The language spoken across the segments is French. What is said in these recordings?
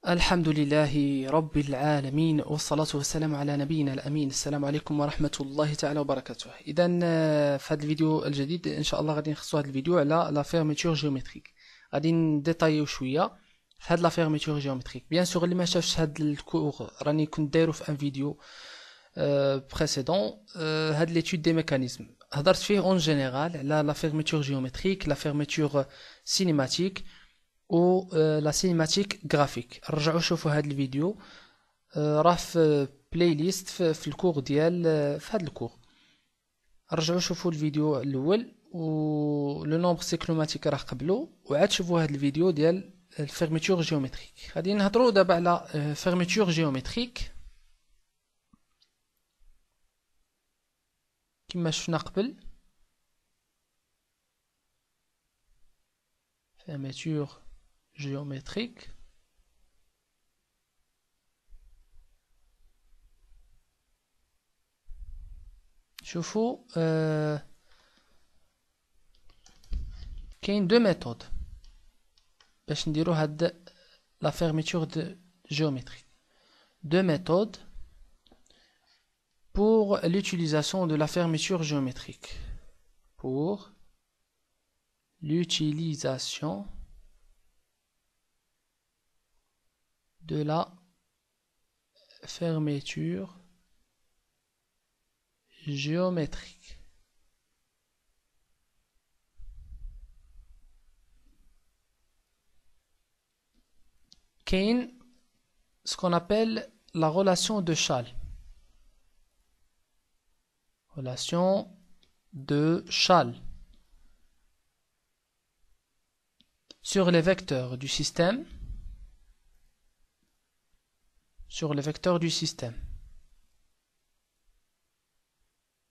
الحمد لله رب العالمين والصلاة والسلام على نبينا الأمين. السلام عليكم ورحمة الله تعالى وبركاته. إذا في هذا الفيديو الجديد إن شاء الله غادي نخصو هذا الفيديو على لا فيرميتور جيومتريك. غادي نديتايو شوية في هذا لا فيرميتور جيومتريك. بيان سور اللي ما شافش هذا الكور راني كنت دايرو في ان فيديو بريسيدون. هاد ليتود دي ميكانيزم هضرت فيه اون جينيرال على لا فيرميتور جيومتريك، لا فيرميتور سينيماتيك و لا سينيماتيك غرافيك. رجعوا شوفوا هذا الفيديو، راه في بلاي ليست في الكور ديال في هذا الكور. رجعوا شوفوا الفيديو الاول و لو نومبر سيكلوماتيك راه قبلو، وعاد شوفوا هذا الفيديو ديال الفيرميتور جيومتريك. غادي نهضروا دابا على فيرميتور جيومتريك كما شفنا قبل. fermeture géométrique. شوفوا كاين دو ميثود باش نديرو هاد لا fermeture géométrique. Deux méthodes pour l'utilisation de la fermeture géométrique. Pour l'utilisation de la fermeture géométrique. Qu'est ce qu'on appelle la relation de Chasles. Relation de Chasles sur les vecteurs du système. Sur les vecteurs du système.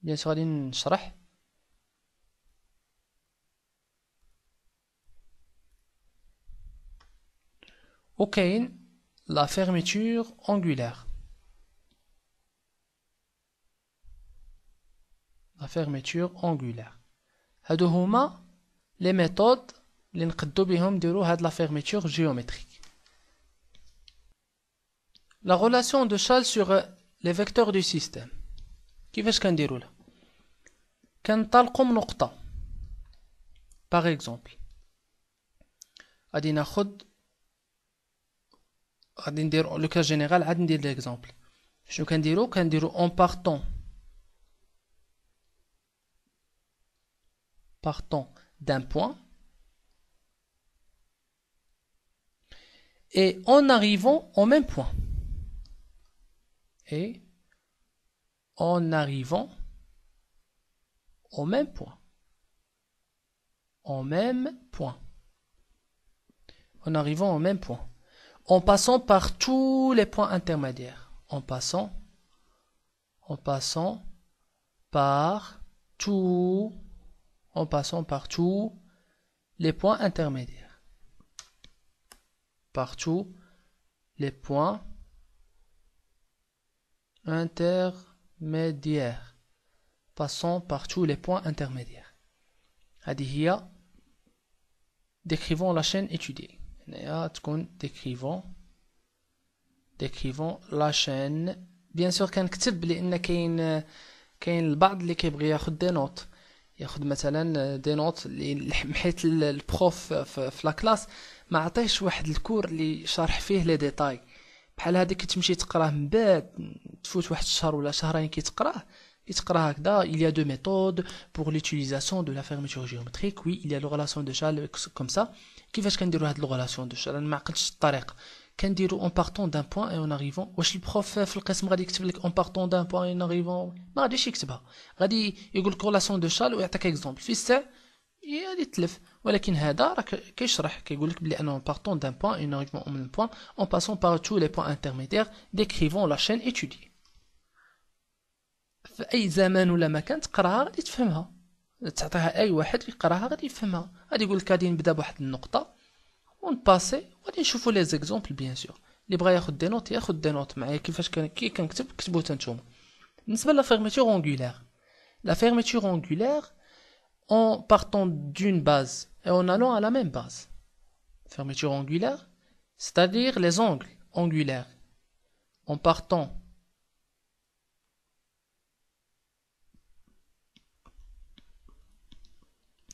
Bien sûr, غادي نشرح. وكاين la fermeture angulaire. La fermeture angulaire. هادو هما les méthodes اللي نقدو بهم نديرو هاد la fermeture géométrique. La relation de Chasles sur les vecteurs du système. كيفاش كنديرو لها؟ كنطلقو من نقطة. Par exemple غادي ناخد، غادي ندير لو كاس جينيرال، عاد ندير ليكزامبل. شنو كنديرو اون partant d'un point et en arrivant au même point. Et en arrivant au même point. En même point. En arrivant au même point. En passant par tous les points intermédiaires. En passant par tous les points intermédiaires. Par tous les points intermédiaires. Passons par tous les points intermédiaires. هذه décrivons la chaîne étudiée. décrivons la chaîne. bien sûr كنكتب لان كاين البعض اللي كيبغي ياخذ دي نوت، ياخذ مثلا دي نوت حيت البروف في لا كلاس ما عطيش واحد الكور اللي شارح فيه لي ديتاي بحال هذيك تمشي تقراه من بعد تفوت واحد الشهر ولا شهرين كتقراه هكذا. il y a deux méthodes pour l'utilisation de la fermeture géométrique. oui, il y a la relation de Chasles comme ça. كيفاش كنديروا هاد la relation de Chasles؟ انا ما عقلتش الطريقه. كنديروا en partant d'un point et en arrivant. واش البروف في القسم غادي يكتب لك en partant d'un point et en arrivant؟ ما غاديش يكتبها، غادي يقول لك relation de Chasles ويعطيك اكزومبل في الساعه غادي تلف. ولكن هذا راه كيشرح كيقول لك بلي ان partant d'un point et en arrivant au même point en passant par tous les points intermédiaires décrivons la chaîne étudiée. في اي زمان ولا مكان تقراها غادي تفهمها، تعطيها اي واحد يقراها غادي يفهمها. غادي يقول لك غادي نبدا بواحد النقطه ونباسي وغادي نشوفوا لي زيكزامبل. بيان سور اللي بغى ياخذ دي نوت ياخذ دي نوت معايا كيفاش كي كنكتب كتبوا حتى نتوما. بالنسبه لا fermeture angulaire. La fermeture angulaire en partant d'une base et en allant à la même base. Fermeture angulaire, c'est-à-dire les angles angulaire en partant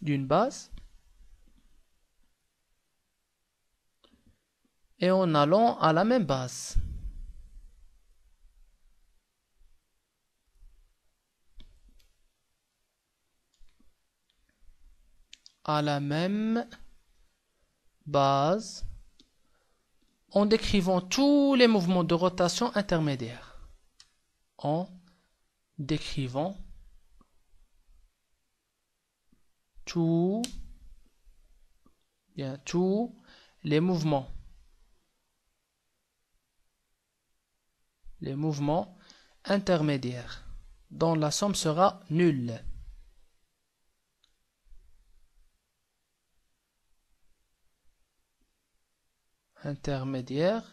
d'une base et en allant à la même base. À la même base en décrivant tous les mouvements de rotation intermédiaires. En décrivant tous les mouvements intermédiaires dont la somme sera nulle. Intermédiaire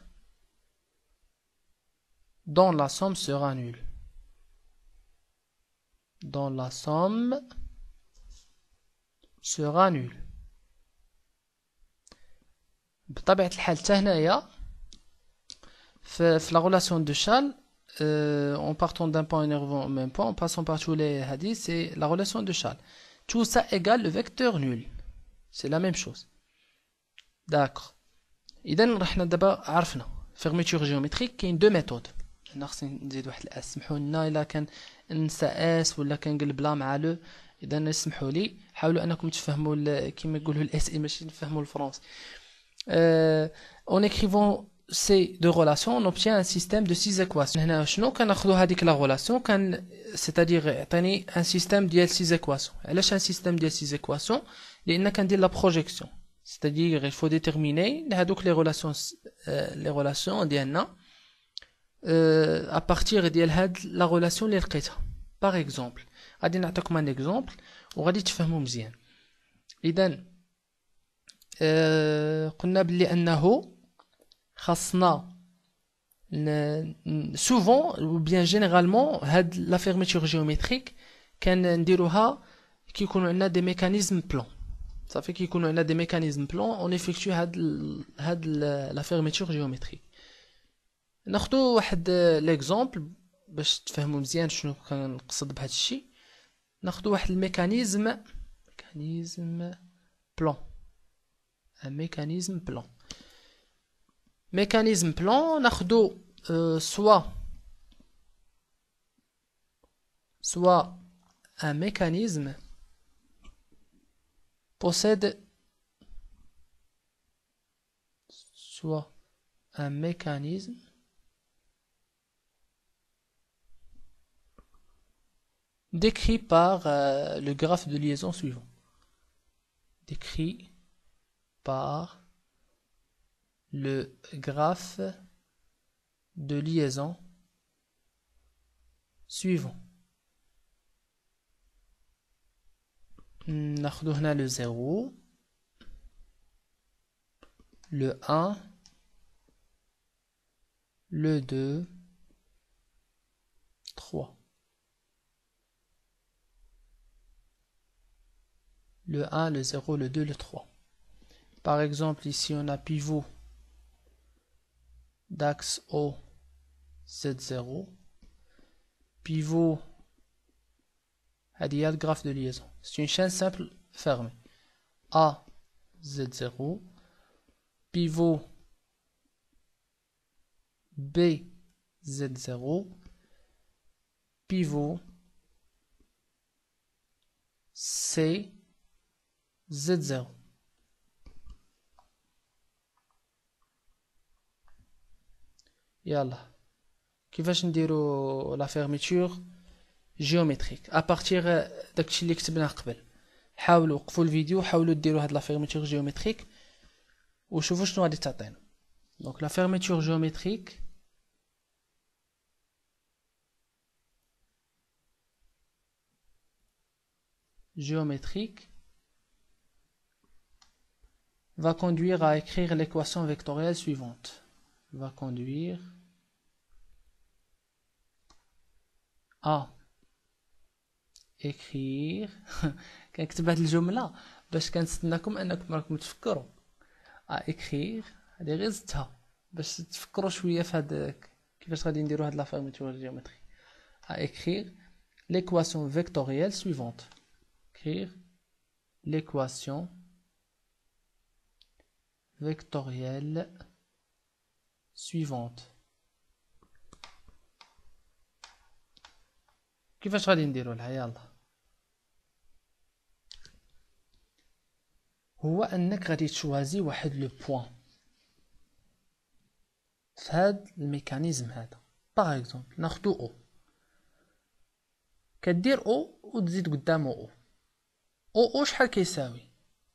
dont la somme sera nulle. Dont la somme sera nulle. بطبيعة الحال حتى هنايا في la relation de Chasles en partant d'un point énervant au même point en passant par tous les hadiths, c'est la relation de Chasles. Tout ça égale le vecteur nul. C'est la même chose. D'accord. إذا رحنا دابا عرفنا fermeture géométrique كاين دو ميثود. هنا خصني نزيد واحد الاس، سمحوا لنا الا كان ننسى اس ولا كنقلب لا مع لو، اذا اسمحوا لي، حاولوا انكم تفهموا كما يقولوا الاس اي ماشي نفهموا الفرنسي. En écrivant ces deux relations, on obtient un système de 6 équations. هنا شنو كناخذوا هذيك لا relation c'est-à-dire يعطيني un système ديال 6 équations. علاش un système ديال 6 équations؟ لان كندير la projection. C'est-à-dire il faut déterminer هذوك les relations ديالنا à partir ديال هاد la relation اللي لقيتها. Par exemple غادي نعطيكم un exemple وغادي تفهموا مزيان. اذا قلنا بلي انه خاصنا souvent ou bien généralement هاد la fermeture géométrique كنديروها كي يكونوا عندنا des mécanismes plans. صافي كي يكونوا عندنا des mécanismes plans on effectue هاد la fermeture géométrique. ناخذوا واحد l'exemple باش تفهموا مزيان شنو كنقصد بهذا الشيء. ناخذوا واحد الميكانيزم plan. Un mécanisme plan. Mécanisme plan, ناخذوا soit un mécanisme possède soit un mécanisme décrit par le graphe de liaison suivant. Décrit par le graphe de liaison suivant. ناخذ هنا le 0, le 1, le 2, 3. Le 1, le 0, le 2, le 3. Par exemple, ici on a pivot d'axe O Z0, pivot هذه le graphe de liaison. C'est une chaîne simple fermée. A Z0, pivot B Z0, pivot C Z0. يلا كيفاش نديرو لا فيرميتور جيومتريك ابارتير داكشي اللي كتبناه قبل. حاولوا وقفوا الفيديو، حاولوا ديروا هاد لا فيرميتور جيومتريك وشوفوا شنو غادي تعطينا. دونك لا فيرميتور géométrique va conduire à écrire l'équation vectorielle suivante. Va conduire à écrire كنكتب هاد الجملة باش كنستناكم انكم راكم تفكروا. à écrire هادي غير زدتها باش تفكروا شويه في هاد كيفاش غادي نديروا هاد لا fermeture géométrique. À écrire l'équation vectorielle suivante. Écrire l'équation vectorielle suivante. كيفاش غادي نديروا لها؟ يلا، هو انك غادي تشوازي واحد لو بوين في هاد الميكانيزم هذا. باغ اكزومبل ناخدو او، كدير او وتزيد قدامه او. او شحال كيساوي؟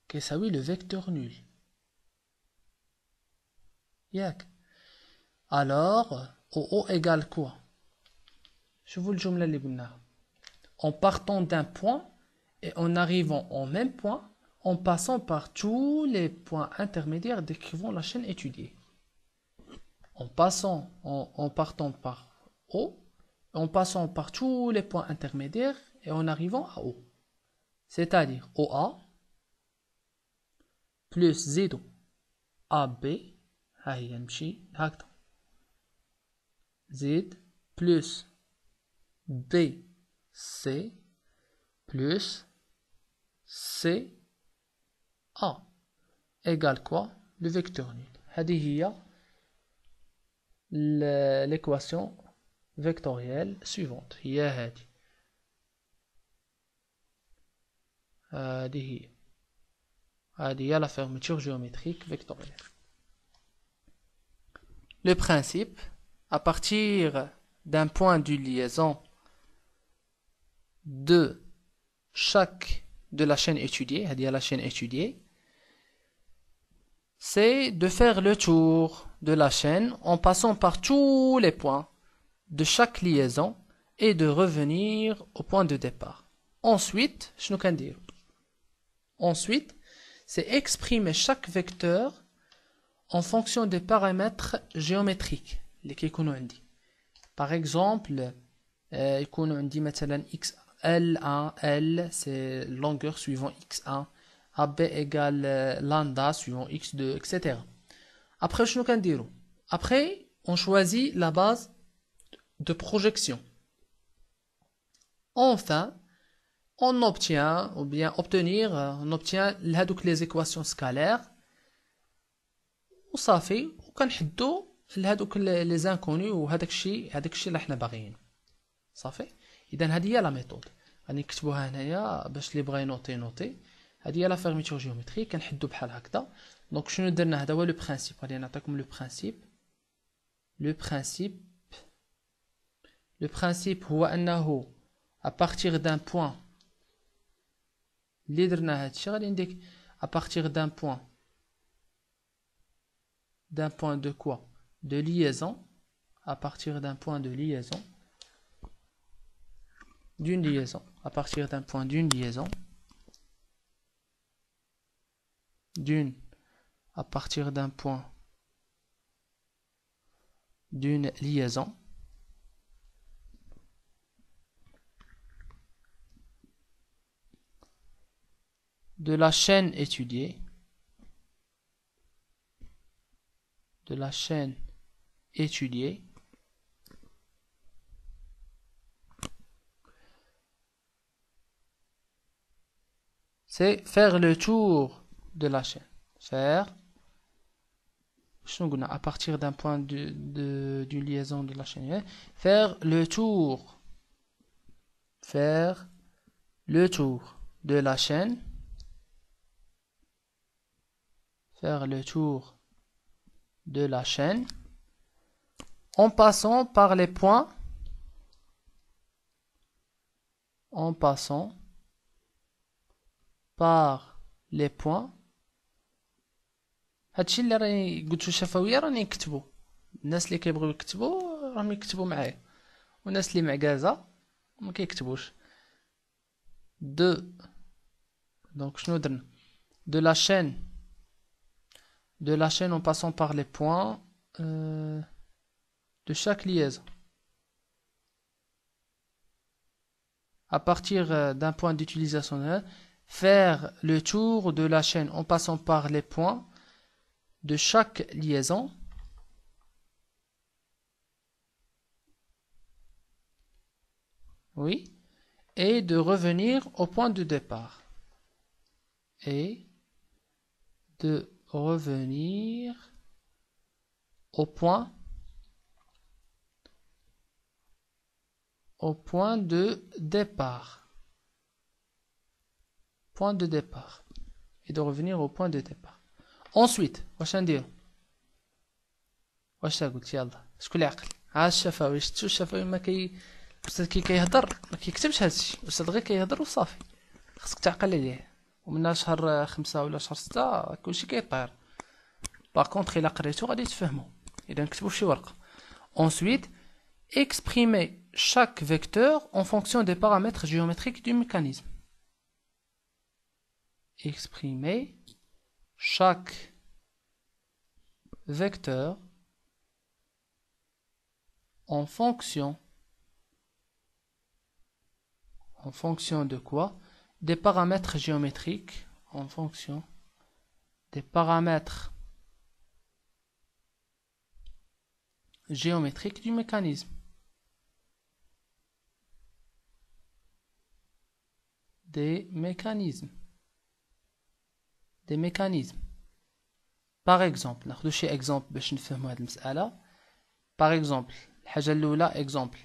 كيساوي لو فيكتور نول، ياك؟ الوغ او ايغال كوا؟ شوفوا الجمله اللي قلناها. En partant d'un point et en arrivant au même point, en passant par tous les points intermédiaires décrivant la chaîne étudiée. En partant par O, en passant par tous les points intermédiaires et en arrivant à O. C'est-à-dire OA plus Z AB, Z plus BC plus CA égale quoi? Le vecteur nul. هذه هي l'équation vectorielle suivante. هي هذه هي la fermeture géométrique vectorielle. Le principe, à partir d'un point de liaison de chaque de la chaîne étudiée, c'est-à-dire la chaîne étudiée, c'est de faire le tour de la chaîne en passant par tous les points de chaque liaison et de revenir au point de départ. Ensuite, c'est exprimer chaque vecteur en fonction des paramètres géométriques. Par exemple, يكون عندي مثلا x L1, L c'est longueur suivant x1, AB égale lambda suivant x2, etc. Après, après, on choisit la base de projection. Enfin, on obtient les équations scalaires وصافي وكنحدو لهذوك les inconnus وهذاك الشيء اللي حنا باغيين صافي. اذا هذه هي لا ميثود غادي نكتبوها هنايا باش اللي بغا ينوطي. هذه هي لا فيرميتور جيومتريك كنحدو بحال هكذا. دونك شنو درنا؟ هذا هو لو برينسيپ. غادي نعطيكم لو برينسيپ هو انه à partir d'un point اللي درنا هادشي غادي نديك à partir d'un point de quoi? De liaison. À partir d'un point de liaison, à partir d'un point d'une liaison, à partir d'un point d'une liaison, de la chaîne étudiée, c'est faire le tour de la chaîne. À partir d'un point d'une liaison de la chaîne, faire le tour de la chaîne, en passant par les points هادشي اللي راني قلتو شفويه راني نكتبو. الناس اللي كيبغيو يكتبوا راهم يكتبوا معايا، والناس اللي معكازه ما كيكتبوش. دونك شنو درنا؟ de la chaîne en passant par les points de chaque liaison. À partir d'un point d'utilisation, faire le tour de la chaîne en passant par les points de chaque liaison Oui. Et de revenir au point de départ. Et de revenir au point de départ. Point de départ. Et de revenir au point de départ. Ensuite, واش نديرو؟ واش قلت يلا شكون اللي عقل؟ عاد الشفوي شفتو الشفوي ما الاستاذ كي كيهضر ما كيكتبش هادشي، الاستاذ غير كيهضر وصافي. خصك تعقل عليه، ومن شهر 5 ولا شهر 6 كلشي كيطير. باغ كونطخ الا قريتو غادي تفهمو، اذا نكتبو فشي ورقه. Ensuite, exprimer chaque vecteur en fonction des paramètres géométriques du mécanisme. Exprimer chaque vecteur en fonction de quoi? Des paramètres géométriques, en fonction des paramètres géométriques du mécanisme. Des mécanismes. Par exemple, ناخذ شي exemple باش نفهموا هذه المسألة. Par exemple, الحاجة الأولى exemple.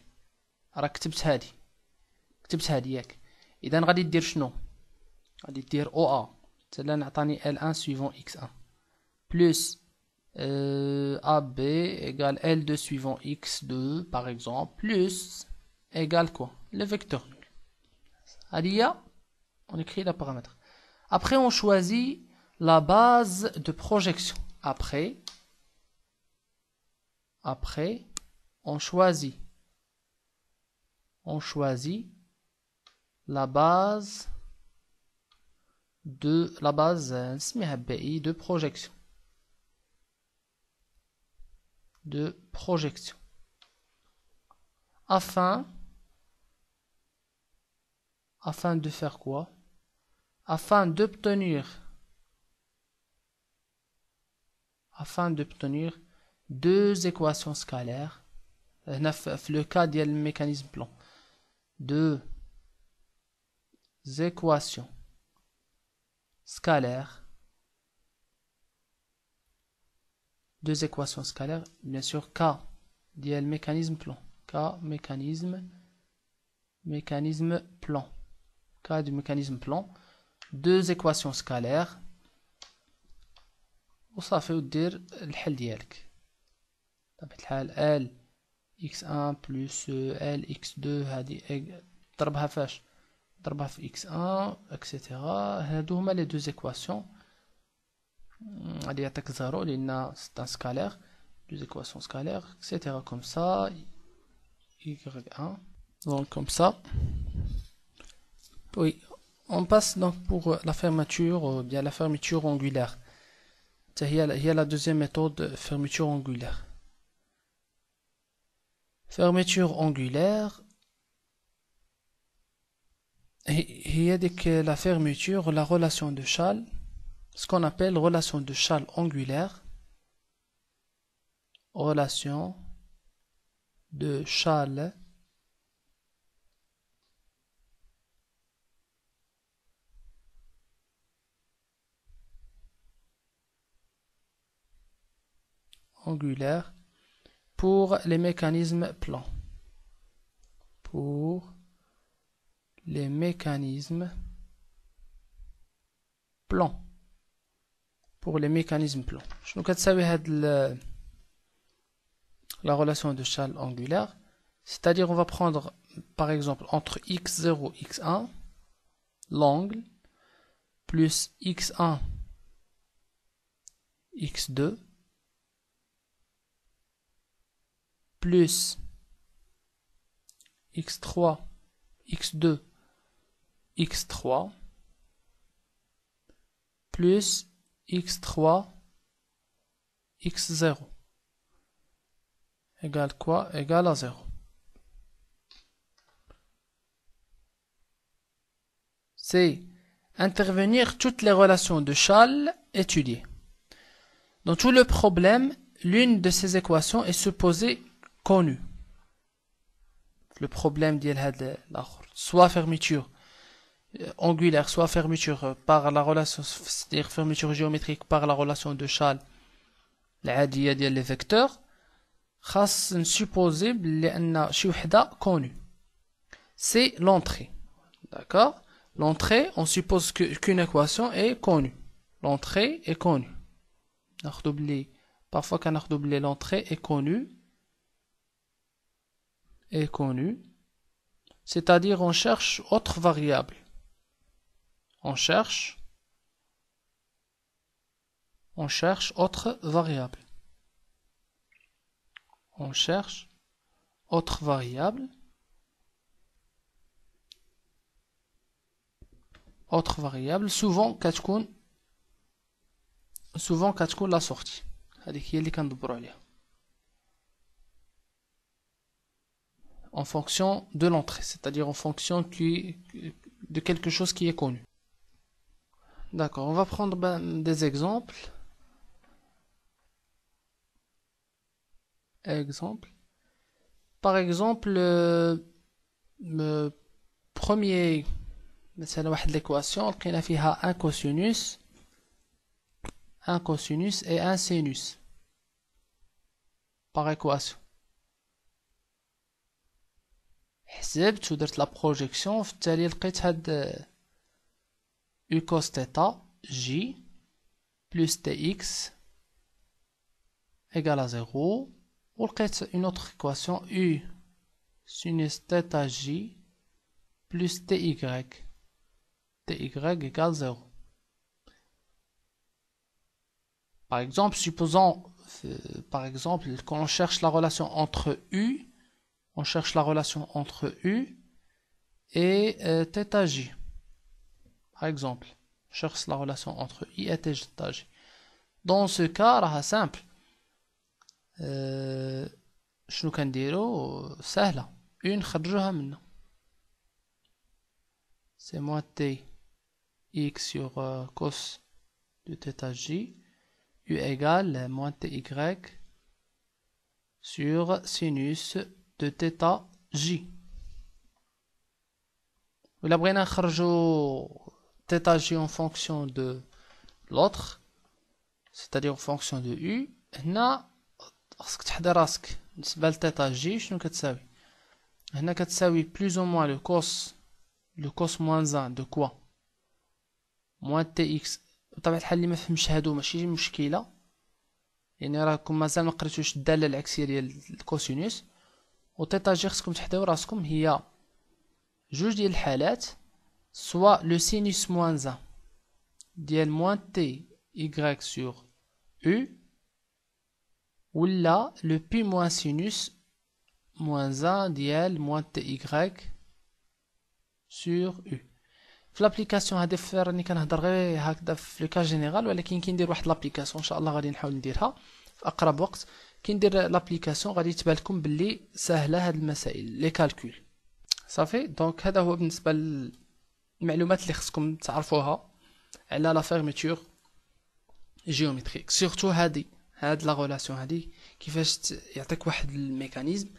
راه كتبت هادي ياك. إذا غادي دير شنو؟ غادي دير OA. مثلا عطاني L1 suivant X1 plus AB égale L2 suivant X2 par exemple plus égale quoi? Le vecteur nul. On écrit les paramètres. Après on choisit la base de projection. Après on choisit la base de projection. Afin de faire quoi? Afin d'obtenir deux équations scalaires. Le cas du mécanisme plan. Deux équations scalaires. Bien sûr, K du mécanisme plan. Cas du mécanisme plan. Deux équations scalaires. وصافي ودير الحل ديالك. بطبيعة الحال L x1 plus L x2 هذه ضربها فاش؟ ضربها في x1 اكسيتيرا. هادو هما لي دوز ايكواسيون. غادي يعطيك زيرو لأن سي ان سكالير. دوز ايكواسيون سكالير اكسيتيرا كوم سا y1 donc comme ça. Oui, on passe donc pour la fermeture, bien la fermeture angulaire. Il y a la deuxième méthode, fermeture angulaire. Fermeture angulaire, il y a la fermeture, la relation de Chasles, ce qu'on appelle relation de Chasles angulaire. Relation de Chasles angulaire pour les mécanismes plans. Pour les mécanismes plans. شنو كتساوي هاد la relation de Chasles angulaire? C'est-à-dire on va prendre par exemple entre x0 et x1 l'angle plus x1 x2 plus x3 x2 x3 plus x3 x0 égale quoi? Égale à 0. C'est intervenir toutes les relations de Chasles étudiées. Dans tout le problème, l'une de ces équations est supposée connue. le problème ديال هذا الآخر soit fermeture angulaire soit fermeture par la relation c'est-à-dire fermeture géométrique par la relation de Chasles العادية ديال les vecteurs خاص نسupposer بلي أن شي وحدة connue c'est l'entrée d'accord l'entrée on suppose qu'une équation est connue l'entrée est connue ناخدو بلي parfois كناخدو بلي l'entrée est connue c'est-à-dire on cherche autre variable on cherche autre variable on cherche autre variable souvent كتكون la sortie هذيك هي اللي كندبروا عليها en fonction de l'entrée c'est-à-dire en fonction de quelque chose qui est connu. D'accord, on va prendre des exemples. Par exemple, le premier, c'est l'équation, qui a fait un cosinus et un sinus par équation. حسبت ودرت la projection في التالي لقيت هاد u cos θ j plus tx égale à 0 ولقيت une autre équation u sinus θ j plus ty égale 0. Par exemple, supposons qu'on cherche la relation entre u et θj. Par exemple, je cherche la relation entre i et θj. Dans ce cas, c'est simple. شنو كنديرو سهلة نخرجوها منه. C'est moins t x sur cos de θj u égale moins ty sur sinus de θj. ولا بغينا نخرجو θj en fonction de l'autre c'est-à-dire en fonction de u هنا خاصك تحضر راسك بالنسبه لθj شنو كتساوي هنا كتساوي plus ou moins le cos moins 1 de quoi moins tx بطبيعه الحال اللي ما فهمش هادو ماشي مشكله يعني راكم مازال ما قريتوش الداله العكسيه ديال الكوسينوس وθj خصكم تحضروا راسكم هي جوج ديال الحالات soit le sinus moins 1 ديال moins ty sur u ou là le pi moins sinus moins 1 ديال moins ty sur u. في l'application هذه راني كنهضر غير هكذا في لو كا جينيرال ولكن كي ندير واحد لابليكاسيون ان شاء الله غادي نحاول نديرها في اقرب وقت كي ندير لابليكاسيون غادي تبان لكم باللي سهله هاد المسائل لي كالكول صافي. دونك هذا هو بالنسبه للمعلومات اللي خصكم تعرفوها على لا فيرميتور جيومتريك سورتو هاد لا غولاسيون هادي كيفاش يعطيك واحد الميكانيزم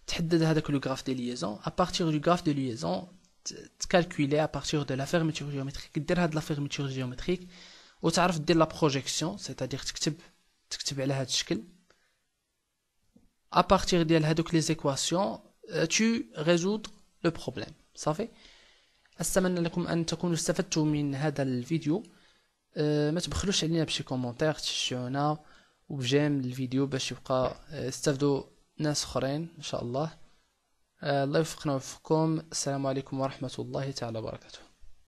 تحدد هذاك لو غراف دي ليزون ا بارتير دو غراف دو ليزون تكالكولي ا بارتير دو لا فيرميتور جيومتريك دير هاد لا فيرميتور جيومتريك وتعرف دير لا بروجيكسيون سيتادير تكتب على هاد الشكل ا بارتير ديال هادوك لي زيكواسيون tu résoudre le problème صافي. أتمنى لكم أن تكونوا استفدتوا من هذا الفيديو. ما تبخلوش علينا بشي كومنتير تشجعونا وبجيم الفيديو باش يبقى يستافدوا ناس اخرين ان شاء الله. الله يوفقنا ويوفقكم. السلام عليكم ورحمة الله تعالى وبركاته.